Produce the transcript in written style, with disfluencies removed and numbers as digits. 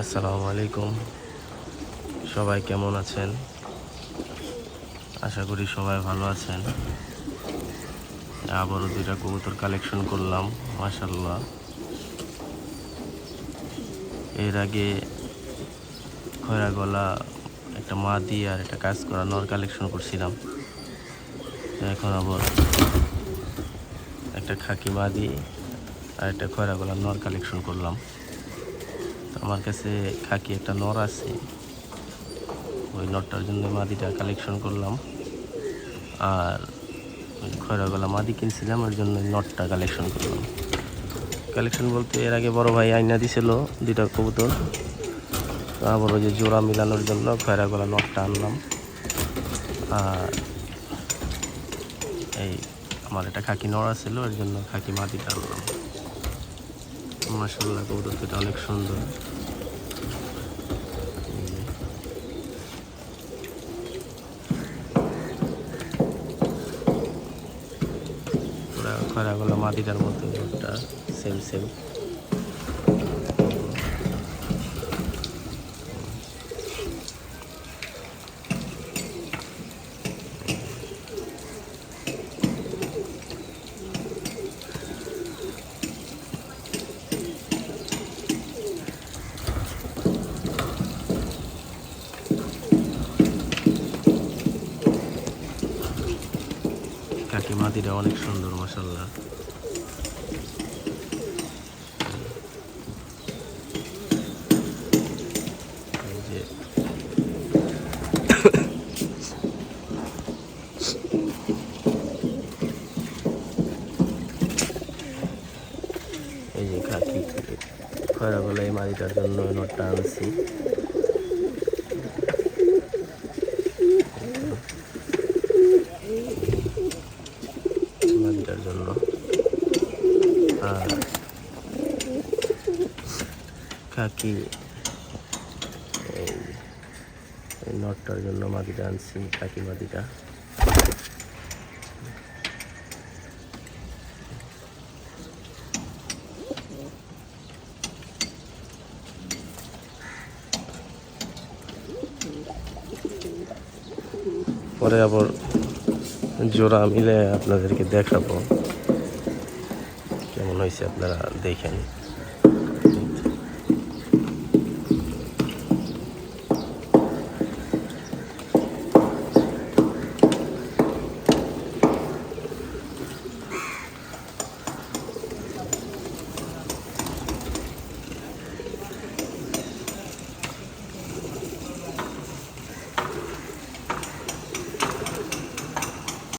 আসসালামু আলাইকুম। সবাই কেমন আছেন? আশা করি সবাই ভালো আছেন। আবারও দুইটা কবুতর কালেকশন করলাম, মাশাআল্লাহ। এর আগে খয়রা গলা একটা মাদি আর একটা কাজ করা নর কালেকশন করছিলাম। এখন আবার একটা খাকি মাদি আর একটা খয়রা গলা নর কালেকশন করলাম। আমার কাছে খাকি একটা নর আছে, ওই নটটার জন্য মাদিটা কালেকশন করলাম। আর ওই খয়রা গলা মাদি কিনছিলাম, ওর জন্য নটটা কালেকশন করলাম। কালেকশন বলতে এর আগে বড় ভাই আইনা দিছিল দুইটা কবুতর, আবার ওই যে জোড়া মিলানোর জন্য খয়রা গলা নটটা আনলাম। আর এই আমার একটা খাকি নড়া ছিল, এর জন্য খাকি মাদিটা আনলাম। মাশাআল্লাহ, কবুতর দুটো অনেক সুন্দর। খয়রা গলা মাদিটার মতো একটা সেম সেম। খাকি মাদিটা অনেক সুন্দর, মাশাআল্লাহ। এই যে এই যে খাকি খয়রা গলা এই মাদিটার জন্য নটটা আনছি। মাদিটার জন্য আর খাকি এই নটটার জন্য মাদিটা আনছি, খাকি মাদিটা। পরে আবার জোড়া মিলে আপনাদেরকে দেখাবো কেমন হয়েছে, আপনারা দেখেন।